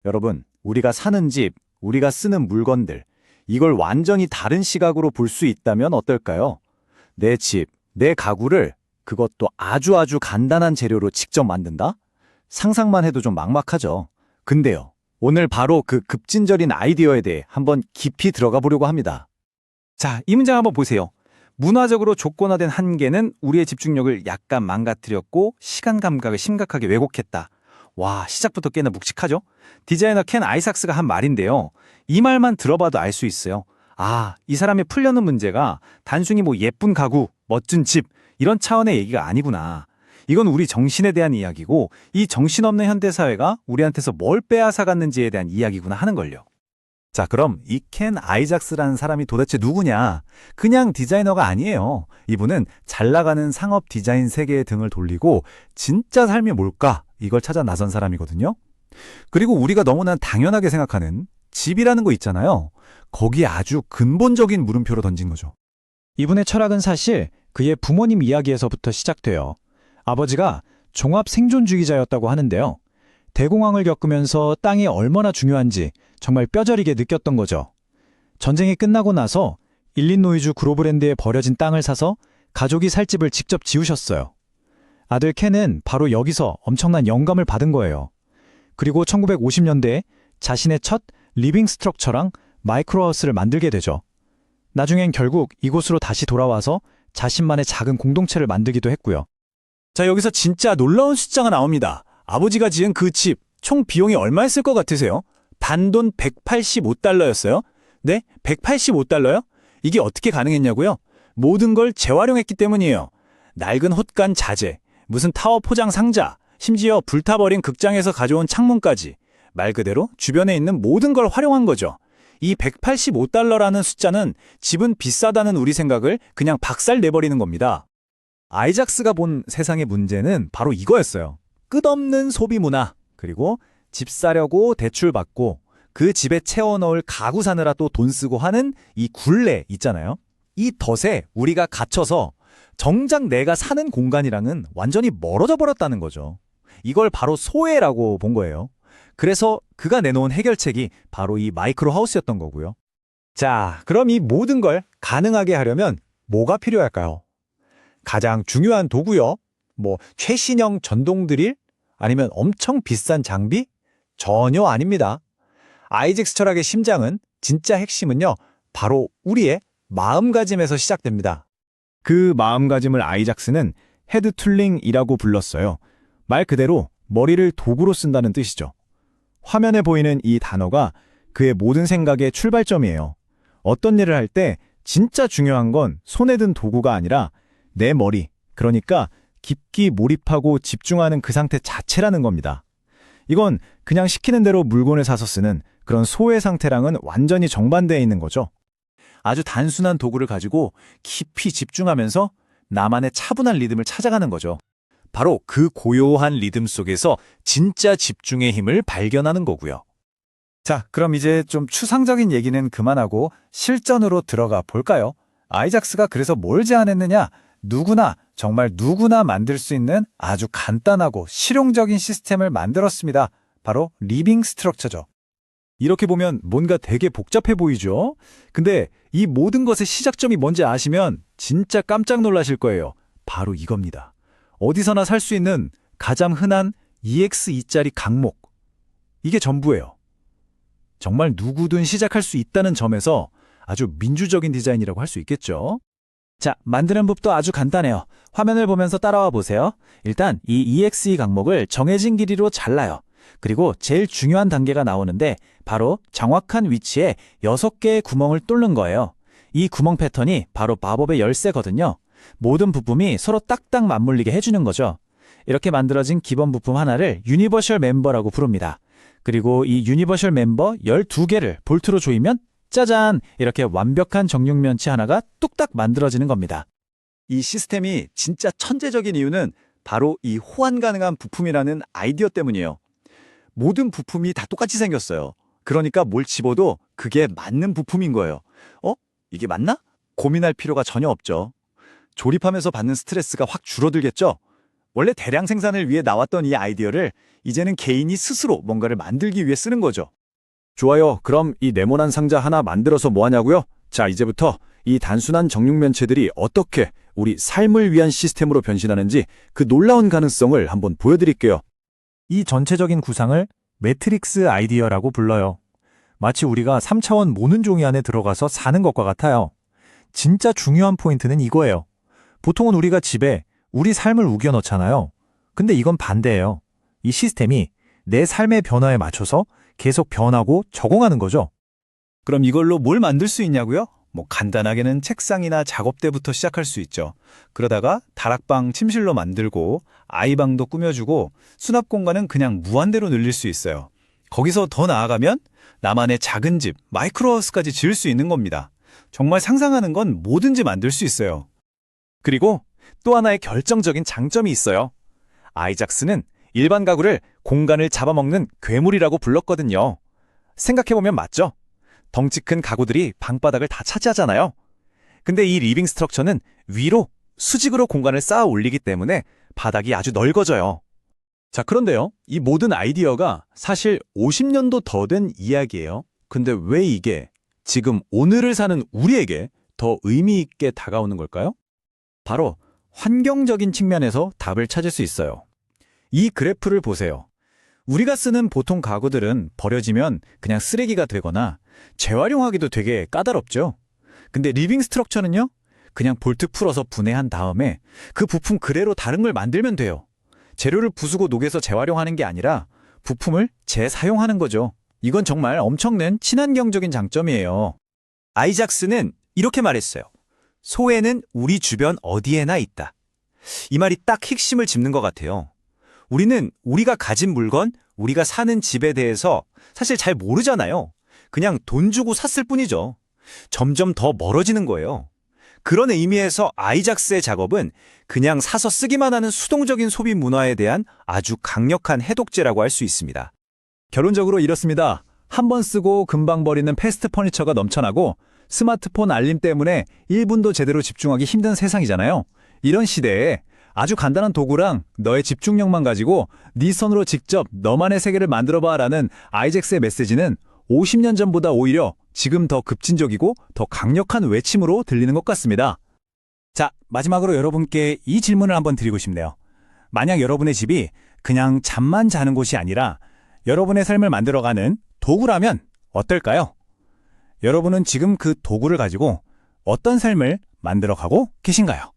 여러분, 우리가 사는 집, 우리가 쓰는 물건들, 이걸 완전히 다른 시각으로 볼 수 있다면 어떨까요? 내 집, 내 가구를 그것도 아주 간단한 재료로 직접 만든다? 상상만 해도 좀 막막하죠. 근데요, 오늘 바로 그 급진적인 아이디어에 대해 한번 깊이 들어가 보려고 합니다. 자, 이 문장 한번 보세요. 문화적으로 조건화된 한계는 우리의 집중력을 약간 망가뜨렸고 시간 감각을 심각하게 왜곡했다. 와, 시작부터 꽤나 묵직하죠? 디자이너 켄 아이삭스가 한 말인데요. 이 말만 들어봐도 알 수 있어요. 아, 이 사람의 풀려는 문제가 단순히 예쁜 가구, 멋진 집 이런 차원의 얘기가 아니구나. 이건 우리 정신에 대한 이야기고 이 정신없는 현대사회가 우리한테서 뭘 빼앗아갔는지에 대한 이야기구나 하는 걸요. 자, 그럼 이 켄 아이작스라는 사람이 도대체 누구냐? 그냥 디자이너가 아니에요. 이분은 잘 나가는 상업 디자인 세계에 등을 돌리고 진짜 삶이 뭘까? 이걸 찾아 나선 사람이거든요. 그리고 우리가 너무나 당연하게 생각하는 집이라는 거 있잖아요. 거기에 아주 근본적인 물음표로 던진 거죠. 이분의 철학은 사실 그의 부모님 이야기에서부터 시작돼요. 아버지가 종합 생존주의자였다고 하는데요. 대공황을 겪으면서 땅이 얼마나 중요한지 정말 뼈저리게 느꼈던 거죠. 전쟁이 끝나고 나서 일리노이주 그로브랜드에 버려진 땅을 사서 가족이 살 집을 직접 지으셨어요. 아들 켄은 바로 여기서 엄청난 영감을 받은 거예요. 그리고 1950년대에 자신의 첫 리빙 스트럭처랑 마이크로하우스를 만들게 되죠. 나중엔 결국 이곳으로 다시 돌아와서 자신만의 작은 공동체를 만들기도 했고요. 자, 여기서 진짜 놀라운 숫자가 나옵니다. 아버지가 지은 그 집, 총 비용이 얼마였을 것 같으세요? 단돈 185달러였어요? 네? 185달러요? 이게 어떻게 가능했냐고요? 모든 걸 재활용했기 때문이에요. 낡은 헛간 자재, 무슨 타워 포장 상자, 심지어 불타버린 극장에서 가져온 창문까지 말 그대로 주변에 있는 모든 걸 활용한 거죠. 이 185달러라는 숫자는 집은 비싸다는 우리 생각을 그냥 박살내버리는 겁니다. 아이작스가 본 세상의 문제는 바로 이거였어요. 끝없는 소비 문화, 그리고 집 사려고 대출 받고 그 집에 채워넣을 가구 사느라 또 돈 쓰고 하는 이 굴레 있잖아요. 이 덫에 우리가 갇혀서 정작 내가 사는 공간이랑은 완전히 멀어져 버렸다는 거죠. 이걸 바로 소외라고 본 거예요. 그래서 그가 내놓은 해결책이 바로 이 마이크로 하우스였던 거고요. 자, 그럼 이 모든 걸 가능하게 하려면 뭐가 필요할까요? 가장 중요한 도구요? 최신형 전동 드릴? 아니면 엄청 비싼 장비? 전혀 아닙니다. 아이작스 철학의 심장은, 진짜 핵심은요, 바로 우리의 마음가짐에서 시작됩니다. 그 마음가짐을 아이작스는 헤드 툴링이라고 불렀어요. 말 그대로 머리를 도구로 쓴다는 뜻이죠. 화면에 보이는 이 단어가 그의 모든 생각의 출발점이에요. 어떤 일을 할 때 진짜 중요한 건 손에 든 도구가 아니라 내 머리, 그러니까 깊게 몰입하고 집중하는 그 상태 자체라는 겁니다. 이건 그냥 시키는 대로 물건을 사서 쓰는 그런 소외 상태랑은 완전히 정반대에 있는 거죠. 아주 단순한 도구를 가지고 깊이 집중하면서 나만의 차분한 리듬을 찾아가는 거죠. 바로 그 고요한 리듬 속에서 진짜 집중의 힘을 발견하는 거고요. 자, 그럼 이제 좀 추상적인 얘기는 그만하고 실전으로 들어가 볼까요? 아이작스가 그래서 뭘 제안했느냐? 누구나, 정말 누구나 만들 수 있는 아주 간단하고 실용적인 시스템을 만들었습니다. 바로 리빙 스트럭처죠. 이렇게 보면 뭔가 되게 복잡해 보이죠? 근데 이 모든 것의 시작점이 뭔지 아시면 진짜 깜짝 놀라실 거예요. 바로 이겁니다. 어디서나 살 수 있는 가장 흔한 EX2짜리 강목. 이게 전부예요. 정말 누구든 시작할 수 있다는 점에서 아주 민주적인 디자인이라고 할 수 있겠죠. 자, 만드는 법도 아주 간단해요. 화면을 보면서 따라와 보세요. 일단 이 EX2 강목을 정해진 길이로 잘라요. 그리고 제일 중요한 단계가 나오는데 바로 정확한 위치에 6개의 구멍을 뚫는 거예요. 이 구멍 패턴이 바로 마법의 열쇠거든요. 모든 부품이 서로 딱딱 맞물리게 해주는 거죠. 이렇게 만들어진 기본 부품 하나를 유니버셜 멤버라고 부릅니다. 그리고 이 유니버셜 멤버 12개를 볼트로 조이면 짜잔! 이렇게 완벽한 정육면체 하나가 뚝딱 만들어지는 겁니다. 이 시스템이 진짜 천재적인 이유는 바로 이 호환 가능한 부품이라는 아이디어 때문이에요. 모든 부품이 다 똑같이 생겼어요. 그러니까 뭘 집어도 그게 맞는 부품인 거예요. 이게 맞나? 고민할 필요가 전혀 없죠. 조립하면서 받는 스트레스가 확 줄어들겠죠? 원래 대량 생산을 위해 나왔던 이 아이디어를 이제는 개인이 스스로 뭔가를 만들기 위해 쓰는 거죠. 좋아요. 그럼 이 네모난 상자 하나 만들어서 뭐 하냐고요? 자, 이제부터 이 단순한 정육면체들이 어떻게 우리 삶을 위한 시스템으로 변신하는지 그 놀라운 가능성을 한번 보여드릴게요. 이 전체적인 구상을 매트릭스 아이디어라고 불러요. 마치 우리가 3차원 모는 종이 안에 들어가서 사는 것과 같아요. 진짜 중요한 포인트는 이거예요. 보통은 우리가 집에 우리 삶을 우겨 넣잖아요. 근데 이건 반대예요. 이 시스템이 내 삶의 변화에 맞춰서 계속 변하고 적응하는 거죠. 그럼 이걸로 뭘 만들 수 있냐고요? 뭐 간단하게는 책상이나 작업대부터 시작할 수 있죠. 그러다가 다락방 침실로 만들고 아이방도 꾸며주고 수납 공간은 그냥 무한대로 늘릴 수 있어요. 거기서 더 나아가면 나만의 작은 집, 마이크로하우스까지 지을 수 있는 겁니다. 정말 상상하는 건 뭐든지 만들 수 있어요. 그리고 또 하나의 결정적인 장점이 있어요. 아이작스는 일반 가구를 공간을 잡아먹는 괴물이라고 불렀거든요. 생각해보면 맞죠? 덩치 큰 가구들이 방바닥을 다 차지하잖아요. 근데 이 리빙 스트럭처는 위로 수직으로 공간을 쌓아 올리기 때문에 바닥이 아주 넓어져요. 자, 그런데요. 이 모든 아이디어가 사실 50년도 더 된 이야기예요. 근데 왜 이게 지금 오늘을 사는 우리에게 더 의미 있게 다가오는 걸까요? 바로 환경적인 측면에서 답을 찾을 수 있어요. 이 그래프를 보세요. 우리가 쓰는 보통 가구들은 버려지면 그냥 쓰레기가 되거나 재활용하기도 되게 까다롭죠. 근데 리빙 스트럭처는요? 그냥 볼트 풀어서 분해한 다음에 그 부품 그대로 다른 걸 만들면 돼요. 재료를 부수고 녹여서 재활용하는 게 아니라 부품을 재사용하는 거죠. 이건 정말 엄청난 친환경적인 장점이에요. 아이작스는 이렇게 말했어요. 소외는 우리 주변 어디에나 있다. 이 말이 딱 핵심을 짚는 것 같아요. 우리는 우리가 가진 물건, 우리가 사는 집에 대해서 사실 잘 모르잖아요. 그냥 돈 주고 샀을 뿐이죠. 점점 더 멀어지는 거예요. 그런 의미에서 아이작스의 작업은 그냥 사서 쓰기만 하는 수동적인 소비 문화에 대한 아주 강력한 해독제라고 할 수 있습니다. 결론적으로 이렇습니다. 한 번 쓰고 금방 버리는 패스트 퍼니처가 넘쳐나고 스마트폰 알림 때문에 1분도 제대로 집중하기 힘든 세상이잖아요. 이런 시대에 아주 간단한 도구랑 너의 집중력만 가지고 네 손으로 직접 너만의 세계를 만들어봐라는 아이작스의 메시지는 50년 전보다 오히려 지금 더 급진적이고 더 강력한 외침으로 들리는 것 같습니다. 자, 마지막으로 여러분께 이 질문을 한번 드리고 싶네요. 만약 여러분의 집이 그냥 잠만 자는 곳이 아니라 여러분의 삶을 만들어가는 도구라면 어떨까요? 여러분은 지금 그 도구를 가지고 어떤 삶을 만들어가고 계신가요?